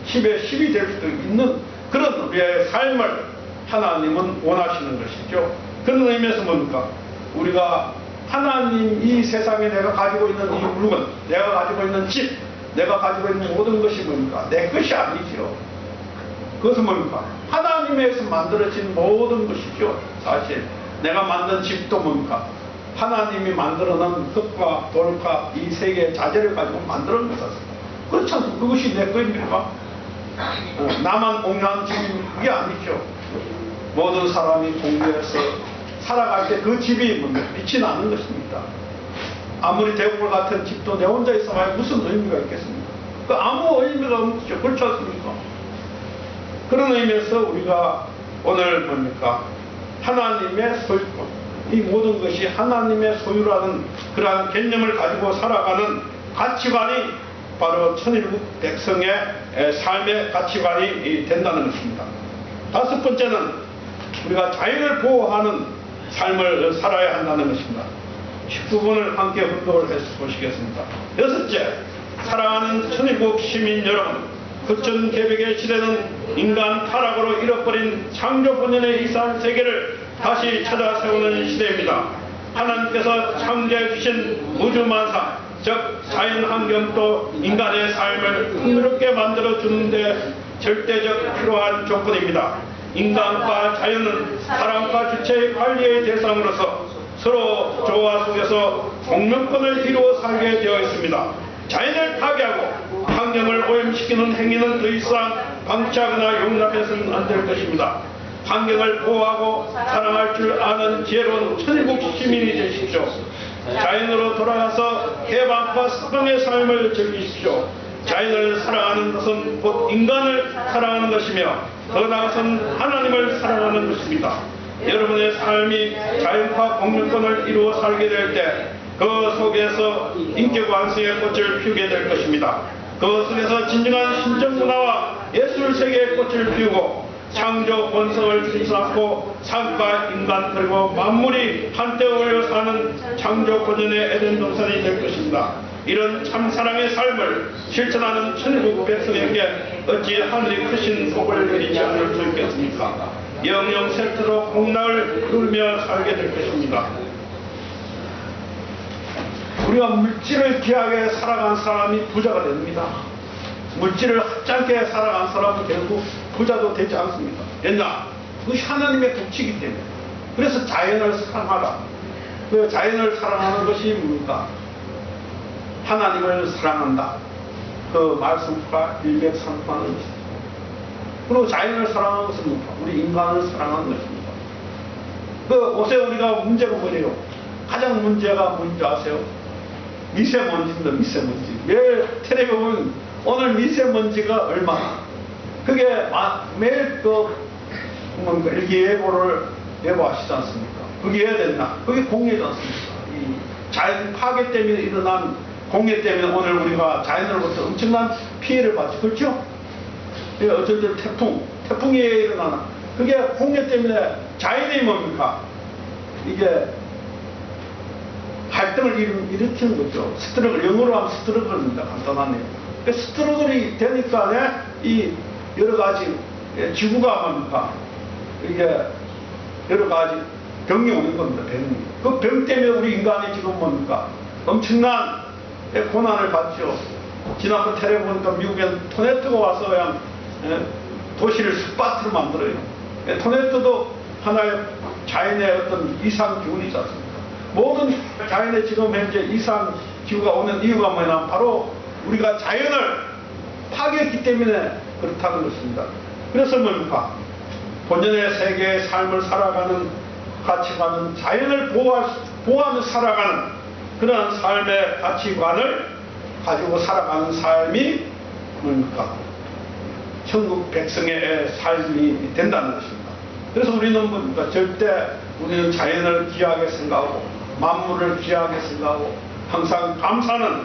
10의 10이 될 수도 있는 그런 우리의 삶을 하나님은 원하시는 것이죠. 그런 의미에서 뭡니까? 우리가 하나님 이 세상에 내가 가지고 있는 이 물건, 내가 가지고 있는 집, 내가 가지고 있는 모든 것이 뭡니까? 내 것이 아니죠. 그것은 뭡니까? 하나님에서 만들어진 모든 것이죠. 사실 내가 만든 집도 뭡니까? 하나님이 만들어놓은 흙과 돌과 이 세계의 자재를 가지고 만들어놓은 것이었습니다. 그렇지 않습니까? 그것이 내 것입니까? 나만 공유한 집이 그게 아니죠. 모든 사람이 공유해서 살아갈 때 그 집이 빛이 나는 것입니다. 아무리 대구물 같은 집도 내 혼자 있어봐야 무슨 의미가 있겠습니까? 그 아무 의미가 없죠. 그렇지 않습니까? 그런 의미에서 우리가 오늘 뭡니까? 하나님의 소유권, 이 모든 것이 하나님의 소유라는 그러한 개념을 가지고 살아가는 가치관이 바로 천일국 백성의 삶의 가치관이 된다는 것입니다. 다섯 번째는 우리가 자연을 보호하는 삶을 살아야 한다는 것입니다. 19분을 함께 훈독을 해서 보시겠습니다. 여섯째, 사랑하는 천일국 시민 여러분, 구천개벽의 시대는 인간 타락으로 잃어버린 창조 본연의 이상 세계를 다시 찾아 세우는 시대입니다. 하나님께서 창조해 주신 우주 만상, 즉 자연 환경도 인간의 삶을 풍요롭게 만들어 주는데 절대적 필요한 조건입니다. 인간과 자연은 사랑과 주체의 관리의 대상으로서 서로 조화 속에서 공명권을 이루어 살게 되어 있습니다. 자연을 파괴하고 환경을 오염시키는 행위는 더 이상 방치하거나 용납해서는 안 될 것입니다. 환경을 보호하고 사랑할 줄 아는 지혜로운 천일국 시민이 되십시오. 자연으로 돌아가서 해방과 사방의 삶을 즐기십시오. 자연을 사랑하는 것은 곧 인간을 사랑하는 것이며 더 나아가서는 하나님을 사랑하는 것입니다. 여러분의 삶이 자연과 공유권을 이루어 살게 될 때 그 속에서 인격 완성의 꽃을 피우게 될 것입니다. 그 속에서 진정한 신적 문화와 예술 세계의 꽃을 피우고 창조 본성을 준수하고 삶과 인간 그리고 만물이 한때 어울려 사는 창조 본연의 에덴 동산이 될 것입니다. 이런 참사랑의 삶을 실천하는 천국 백성에게 어찌 하늘이 크신 복을 내리지 않을 수 있겠습니까? 영영 세트로 공락을 누리며 살게 될 것입니다. 우리가 물질을 귀하게 살아간 사람이 부자가 됩니다. 물질을 합찮게 살아간 사람은 결국 부자도 되지 않습니다. 왜냐? 그것이 하나님의 법칙이기 때문에. 그래서 자연을 사랑하라. 그 자연을 사랑하는 것이 뭡니까? 하나님을 사랑한다. 그 말씀과 일맥상통하는 것입니다. 그리고 자연을 사랑하는 것은 뭡니까? 우리 인간을 사랑하는 것입니다. 요새 우리가 문제가 뭐예요? 가장 문제가 뭔지 아세요? 미세먼지입니다. 미세먼지. 매일 텔레비 보면 오늘 미세먼지가 얼마나. 그게 매일 일기예보를 예보하시지 않습니까? 그게 해야 된다. 그게 공해지 않습니까? 이 자연 파괴 때문에 일어난 공해 때문에 오늘 우리가 자연으로부터 엄청난 피해를 받죠. 그렇죠? 어쩔 때 태풍이 일어나나. 그게 공해 때문에 자연이 뭡니까? 이게 활동을 일으키는 거죠. 스트로크, 영어로 하면 스트로크입니다. 간단하네요. 스트로크가 되니까 이 여러 가지 지구가 뭡니까? 이게 여러 가지 병이 오는 겁니다. 병이. 그 병 때문에 우리 인간이 지금 뭡니까? 엄청난 고난을 받죠. 지난번 텔레비 보니까 미국엔 토네토가 와서 그냥 도시를 숲밭으로 만들어요. 토네토도 하나의 자연의 어떤 이상 기운이지 않습니까? 모든 자연의 지금 현재 이상 기후가 오는 이유가 뭐냐면 바로 우리가 자연을 파괴했기 때문에 그렇다는 것입니다. 그래서 뭡니까? 본연의 세계의 삶을 살아가는 가치관은 자연을 보호하며 살아가는 그러한 삶의 가치관을 가지고 살아가는 삶이 뭡니까? 천국 백성의 삶이 된다는 것입니다. 그래서 우리는 뭡니까? 절대 우리는 자연을 귀하게 생각하고 만물을 귀하게 생각하고 항상 감사하는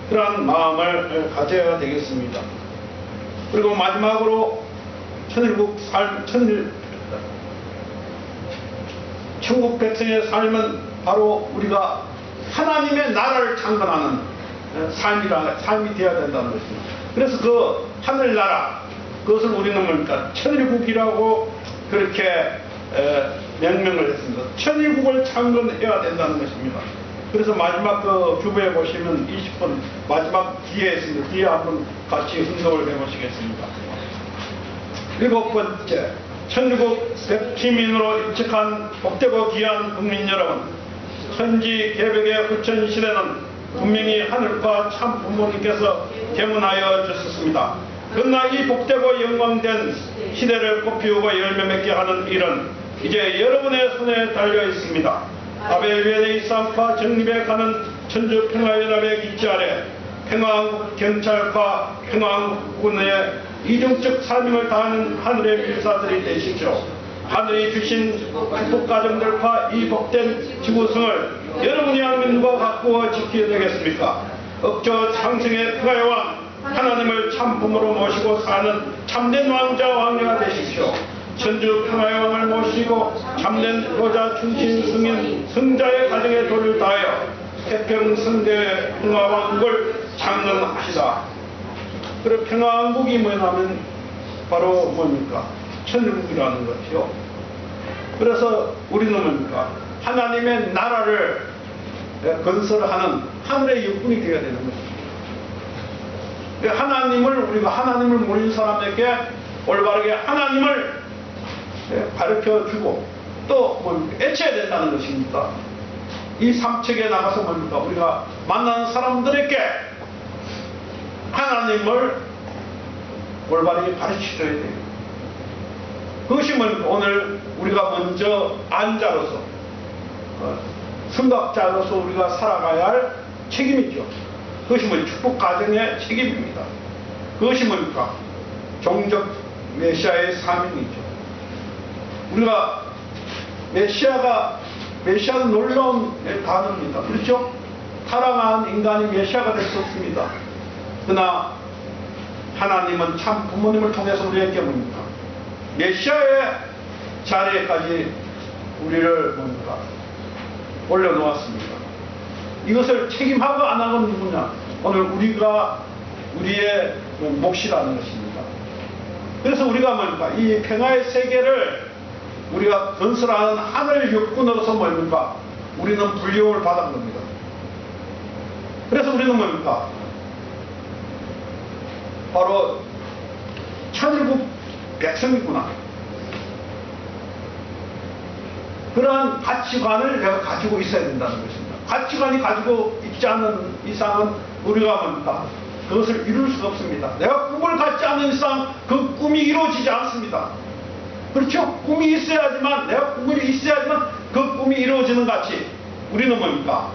그러한 마음을 가져야 되겠습니다. 그리고 마지막으로 천국 백성의 삶은 바로 우리가 하나님의 나라를 창건하는 삶이 되어야 된다는 것입니다. 그래서 그 하늘나라, 그것을 우리는 뭡니까? 천일국이라고 그렇게 명명을 했습니다. 천일국을 창건해야 된다는 것입니다. 그래서 마지막 그 주부에 보시면 20분 마지막 뒤에 있습니다. 뒤에 한번 같이 분석을 해보시겠습니다. 일곱 번째, 천일국 시민으로 입직한 복되고 귀한 국민 여러분, 천지 개벽의 후천 시대는 분명히 하늘과 참 부모님께서 개문하여 주셨습니다. 그러나 이 복되고 영광된 시대를 꽃피우고 열매 맺게 하는 일은 이제 여러분의 손에 달려 있습니다. 아벨비엔의 이상과 정립에 가는 천주평화연합의 기치 아래 평화한국 경찰과 평화한국군의 이중적 사명을 다하는 하늘의 필사들이 되십시오. 하늘이 주신 축복가정들과 이 복된 지구성을 여러분이 아니면 누가 가꾸어 지켜야 되겠습니까? 억저 상승의 평화의 왕 하나님을 참품으로 모시고 사는 참된 왕자 왕녀가 되십시오. 천주 평화의 왕을 모시고 참된 효자 충신 승인 승자의 가정에 도를 다하여 태평성대의 평화왕국을 창건하시다. 그리고 평화왕국이 뭐냐면 바로 뭡니까? 천국이라는 것이요. 그래서 우리는 뭡니까? 하나님의 나라를 건설하는 하늘의 육군이 되어야 되는 것입니다. 우리가 하나님을 모르는 사람에게 올바르게 하나님을 가르쳐주고 또 뭡니까? 애쳐야 된다는 것입니다. 이 삼척에 나가서 뭡니까? 우리가 만나는 사람들에게 하나님을 올바르게 가르쳐줘야 돼요. 그것이 뭡니까? 오늘 우리가 먼저 안자로서 성각자로서 우리가 살아가야 할 책임이죠. 그것이 축복 가정의 책임입니다. 그것이 뭡니까? 종적 메시아의 사명이죠. 우리가 메시아는 놀라운 단어입니다. 그렇죠? 타락한 인간이 메시아가 될 수 없습니다. 그러나 하나님은 참 부모님을 통해서 우리에게 뭡니까? 메시아의 자리에까지 우리를 뭡니까? 올려놓았습니다. 이것을 책임하고 안 하는 누구냐? 오늘 우리의 몫이라는 것입니다. 그래서 우리가 뭡니까? 이 평화의 세계를 우리가 건설하는 하늘 육군으로서 뭡니까? 우리는 불리움을 받은 겁니다. 그래서 우리는 뭡니까? 바로 천일국 백성이구나. 그러한 가치관을 내가 가지고 있어야 된다는 것입니다. 가치관이 가지고 있지 않는 이상은 우리가 뭡니까? 그것을 이룰 수가 없습니다. 내가 꿈을 갖지 않는 이상 그 꿈이 이루어지지 않습니다. 그렇죠? 꿈이 있어야지만, 내가 꿈이 있어야지만 그 꿈이 이루어지는 같이 우리는 뭡니까?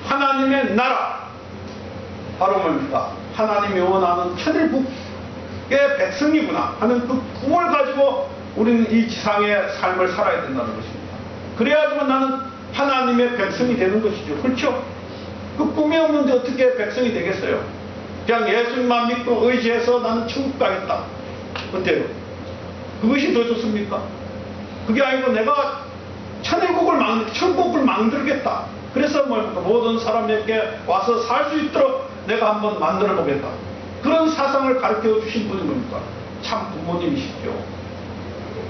하나님의 나라, 바로 뭡니까? 하나님이 원하는 천일국의 백성이구나 하는 그 꿈을 가지고 우리는 이 지상의 삶을 살아야 된다는 것입니다. 그래야지만 나는 하나님의 백성이 되는 것이죠. 그렇죠? 그 꿈이 없는데 어떻게 백성이 되겠어요? 그냥 예수님만 믿고 의지해서 나는 천국 가겠다. 어때요? 그것이 더 좋습니까? 그게 아니고 내가 천국을 만들겠다. 그래서 모든 사람에게 와서 살 수 있도록 내가 한번 만들어 보겠다. 그런 사상을 가르쳐 주신 분이 뭡니까? 참 부모님이시죠.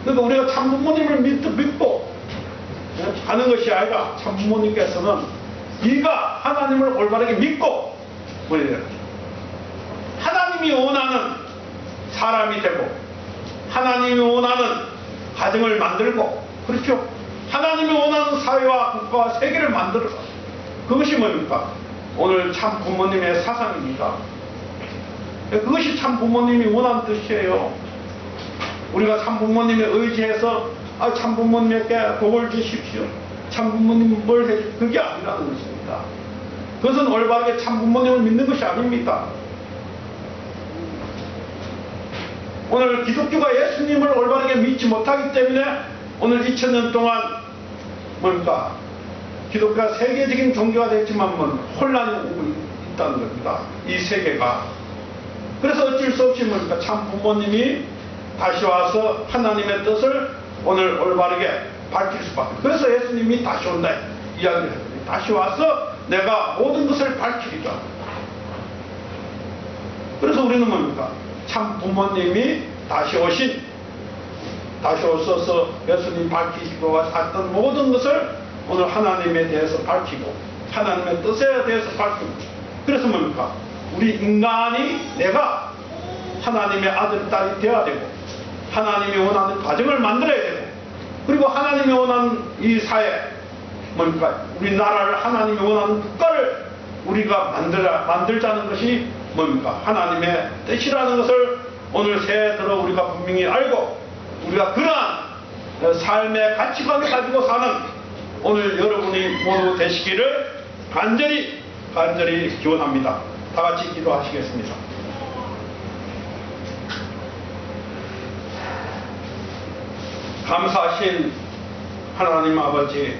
그러니까 우리가 참 부모님을 믿고 하는 것이 아니라 참 부모님께서는 네가 하나님을 올바르게 믿고 하나님이 원하는 사람이 되고 하나님이 원하는 가정을 만들고, 그렇죠? 하나님이 원하는 사회와 국가와 세계를 만들어. 그것이 뭡니까? 오늘 참 부모님의 사상입니다. 그것이 참 부모님이 원하는 뜻이에요. 우리가 참 부모님에 의지해서 참 부모님에게 복을 주십시오. 참 부모님 뭘 해주십시오. 그게 아니라는 것입니다. 그것은 올바르게 참 부모님을 믿는 것이 아닙니다. 오늘 기독교가 예수님을 올바르게 믿지 못하기 때문에 오늘 2000년 동안 뭡니까? 기독교가 세계적인 종교가 됐지만 혼란이 오고 있다는 겁니다. 이 세계가. 그래서 어쩔 수 없이 뭡니까? 참 부모님이 다시 와서 하나님의 뜻을 오늘 올바르게 밝힐 수밖에. 그래서 예수님이 다시 온다 이야기를 했거든요. 다시 와서 내가 모든 것을 밝히리라. 그래서 우리는 뭡니까? 참 부모님이 다시 오셔서 예수님 밝히시고 하셨던 모든 것을 오늘 하나님에 대해서 밝히고 하나님의 뜻에 대해서 밝히고. 그래서 뭡니까? 우리 인간이 내가 하나님의 아들, 딸이 되어야 되고 하나님이 원하는 가정을 만들어야 되고 그리고 하나님이 원하는 이 사회 뭡니까? 우리나라를 하나님이 원하는 국가를 우리가 만들자는 것이 뭡니까? 하나님의 뜻이라는 것을 오늘 새해 들어 우리가 분명히 알고 우리가 그러한 삶의 가치관을 가지고 사는 오늘 여러분이 모두 되시기를 간절히 기원합니다. 다 같이 기도하시겠습니다. 감사하신 하나님 아버지,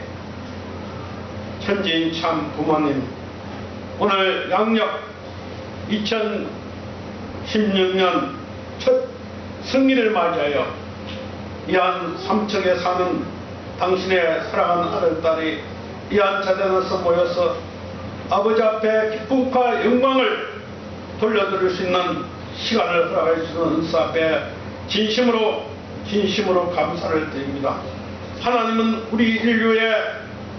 천지인 참 부모님, 오늘 양력 2016년 첫 승리를 맞이하여 이안 삼척에 사는 당신의 사랑하는 아들딸이 이안 자단에서 모여서 아버지 앞에 기쁨과 영광을 돌려드릴 수 있는 시간을 허락해 주시는 은사 앞에 진심으로 감사를 드립니다. 하나님은 우리 인류의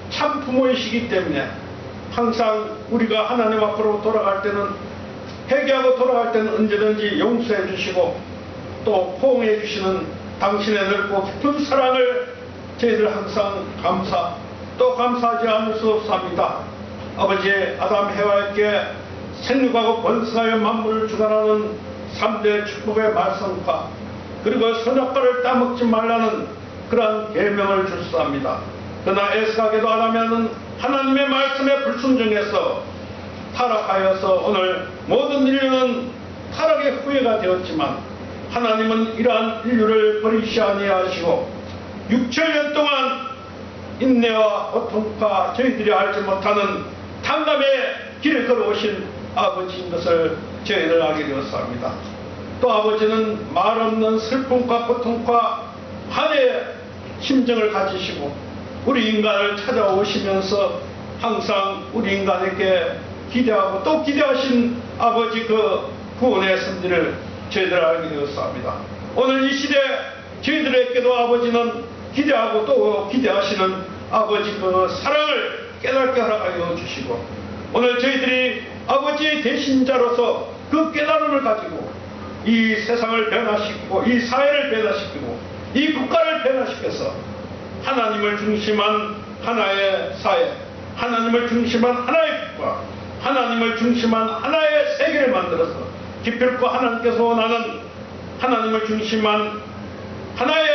참 부모이시기 때문에 항상 우리가 하나님 앞으로 돌아갈 때는, 회개하고 돌아갈 때는 언제든지 용서해 주시고 또 포옹해 주시는 당신의 넓고 깊은 사랑을 저희들 항상 감사하지 않을 수 없습니다. 아버지, 아담 해와에게 생육하고 번성하여 만물을 주관하는 3대 축복의 말씀과 그리고 선악과를 따먹지 말라는 그러한 계명을 주셨습니다. 그러나 애석하게도 아담에는 하나님의 말씀에 불순종해서 타락하여서 오늘 모든 인류는 타락의 후예가 되었지만 하나님은 이러한 인류를 버리시 아니하시고 6천년 동안 인내와 고통과 저희들이 알지 못하는 탕감의 길을 걸어오신 아버지인 것을 저희들 알게 되었습니다. 또 아버지는 말 없는 슬픔과 고통과 한의 심정을 가지시고 우리 인간을 찾아오시면서 항상 우리 인간에게 기대하고 또 기대하신 아버지 그 구원의 선지를 저희들 알게 되었습니다. 오늘 이 시대 저희들에게도 아버지는 기대하고 또 기대하시는 아버지 그 사랑을 깨닫게 허락하여 주시고 오늘 저희들이 아버지의 대신자로서 그 깨달음을 가지고 이 세상을 변화시키고 이 사회를 변화시키고 이 국가를 변화시켜서 하나님을 중심한 하나의 사회, 하나님을 중심한 하나의 국가, 하나님을 중심한 하나의 세계를 만들어서 기필코 하나님께서 원하는 하나님을 중심한 하나의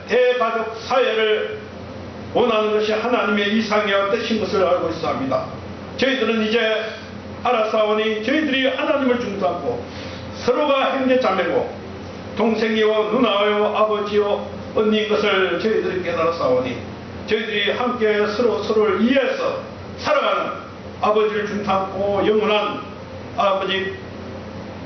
대가족 사회를 원하는 것이 하나님의 이상이와 뜻인 것을 알고 있습니다. 저희들은 이제 알았사오니 저희들이 하나님을 중심하고 서로가 형제자매고 동생이요 누나요 아버지요 언니인 것을 저희들이 깨달았사오니 저희들이 함께 서로를 이해해서 살아가는 아버지를 중심하고 영원한 아버지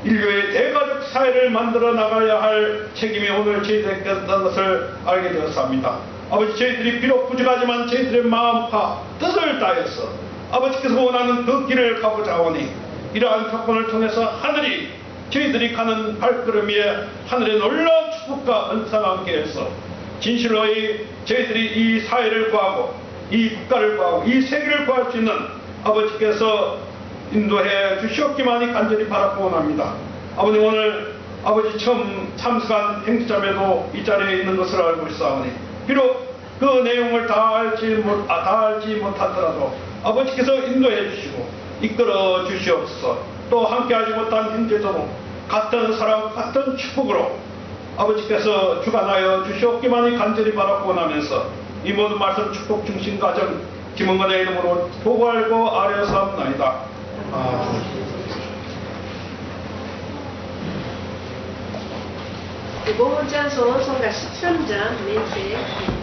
인류의 대가족 사회를 만들어 나가야 할 책임이 오늘 저희들에게 있다는 것을 알게 되었습니다. 아버지, 저희들이 비록 부족하지만 저희들의 마음과 뜻을 다해서 아버지께서 원하는 그 길을 가고자 하오니 이러한 조건을 통해서 하늘이 저희들이 가는 발걸음 위에 하늘의 놀라운 축복과 은사가 함께해서 진실로 저희들이 이 사회를 구하고 이 국가를 구하고 이 세계를 구할 수 있는 아버지께서 인도해 주시옵기만이 간절히 바라고 원합니다. 아버님, 오늘 아버지 처음 참석한 행주자매도 이 자리에 있는 것을 알고 있사오니 비록 그 내용을 다 알지 못하더라도 아버지께서 인도해 주시고 이끌어 주시옵소서. 또 함께하지 못한 형제도 같은 사랑 같은 축복으로 아버지께서 주관하여 주시옵기만이 간절히 바라고 원하면서 이 모든 말씀 축복 중심 가정 김은건의 이름으로 보고하고 아뢰사옵나이다. 이번 문자서 성가 13장 멘트